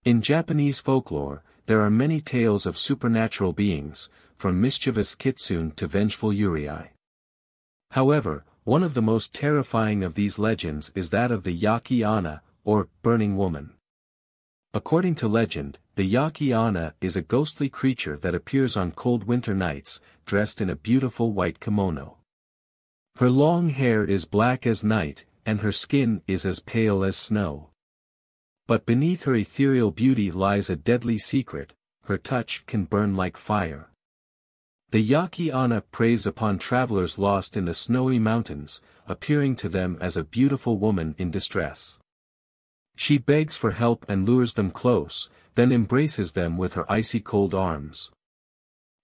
In Japanese folklore, there are many tales of supernatural beings, from mischievous kitsune to vengeful Eerie. However, one of the most terrifying of these legends is that of the Yaki Onna, or burning woman. According to legend, the Yaki Onna is a ghostly creature that appears on cold winter nights, dressed in a beautiful white kimono. Her long hair is black as night, and her skin is as pale as snow. But beneath her ethereal beauty lies a deadly secret: her touch can burn like fire. The Yaki Onna preys upon travelers lost in the snowy mountains, appearing to them as a beautiful woman in distress. She begs for help and lures them close, then embraces them with her icy cold arms.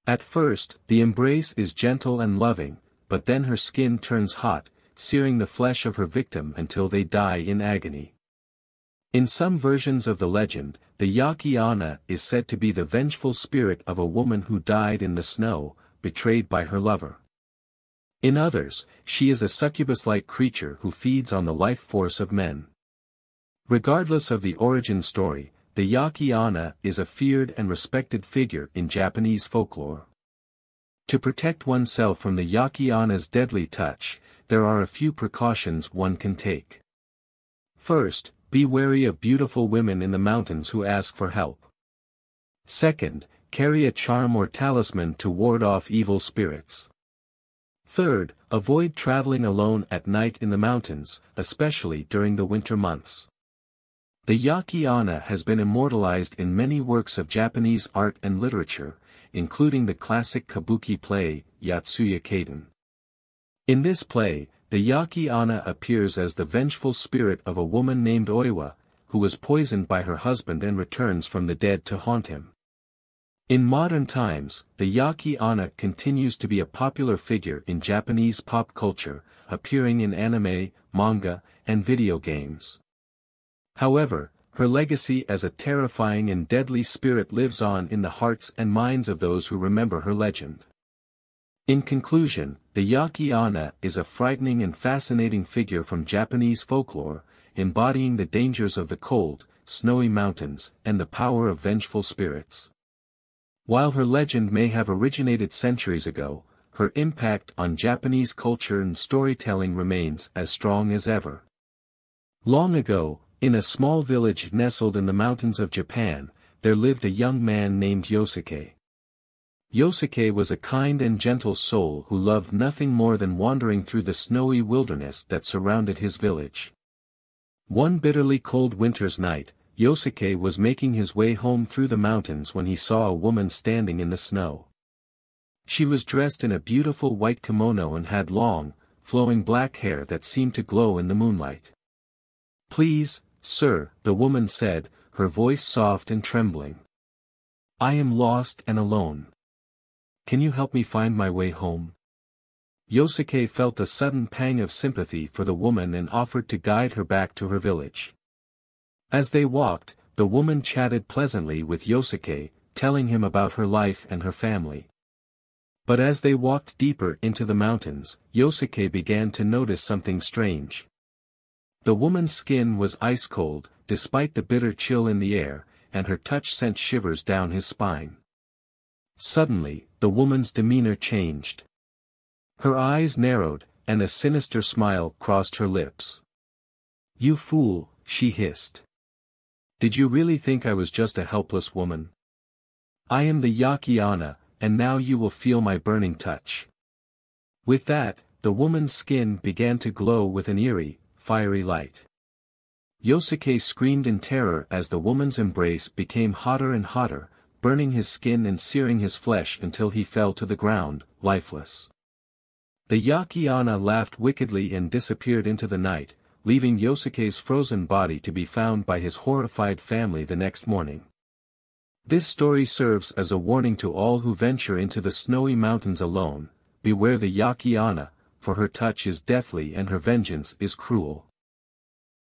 At first, the embrace is gentle and loving, but then her skin turns hot, searing the flesh of her victim until they die in agony. In some versions of the legend, the Yaki Onna is said to be the vengeful spirit of a woman who died in the snow, betrayed by her lover. In others, she is a succubus-like creature who feeds on the life force of men. Regardless of the origin story, the Yaki Onna is a feared and respected figure in Japanese folklore. To protect oneself from the Yaki Onna's deadly touch, there are a few precautions one can take. First, be wary of beautiful women in the mountains who ask for help. Second, carry a charm or talisman to ward off evil spirits. Third, avoid traveling alone at night in the mountains, especially during the winter months. The Yaki Onna has been immortalized in many works of Japanese art and literature, including the classic kabuki play, Yotsuya Kaiden. In this play, the Yaki Onna appears as the vengeful spirit of a woman named Oiwa, who was poisoned by her husband and returns from the dead to haunt him. In modern times, the Yaki Onna continues to be a popular figure in Japanese pop culture, appearing in anime, manga, and video games. However, her legacy as a terrifying and deadly spirit lives on in the hearts and minds of those who remember her legend. In conclusion, the Yaki Onna is a frightening and fascinating figure from Japanese folklore, embodying the dangers of the cold, snowy mountains and the power of vengeful spirits. While her legend may have originated centuries ago, her impact on Japanese culture and storytelling remains as strong as ever. Long ago, in a small village nestled in the mountains of Japan, there lived a young man named Yosuke. Yosuke was a kind and gentle soul who loved nothing more than wandering through the snowy wilderness that surrounded his village. One bitterly cold winter's night, Yosuke was making his way home through the mountains when he saw a woman standing in the snow. She was dressed in a beautiful white kimono and had long, flowing black hair that seemed to glow in the moonlight. "Please, sir," the woman said, her voice soft and trembling. "I am lost and alone. Can you help me find my way home?" Yosuke felt a sudden pang of sympathy for the woman and offered to guide her back to her village. As they walked, the woman chatted pleasantly with Yosuke, telling him about her life and her family. But as they walked deeper into the mountains, Yosuke began to notice something strange. The woman's skin was ice cold, despite the bitter chill in the air, and her touch sent shivers down his spine. Suddenly, the woman's demeanor changed. Her eyes narrowed, and a sinister smile crossed her lips. "You fool," she hissed. "Did you really think I was just a helpless woman? I am the Yaki Onna, and now you will feel my burning touch." With that, the woman's skin began to glow with an eerie, fiery light. Yosuke screamed in terror as the woman's embrace became hotter and hotter, burning his skin and searing his flesh until he fell to the ground, lifeless. The Yaki Onna laughed wickedly and disappeared into the night, leaving Yosuke's frozen body to be found by his horrified family the next morning. This story serves as a warning to all who venture into the snowy mountains alone: beware the Yaki Onna, for her touch is deathly and her vengeance is cruel.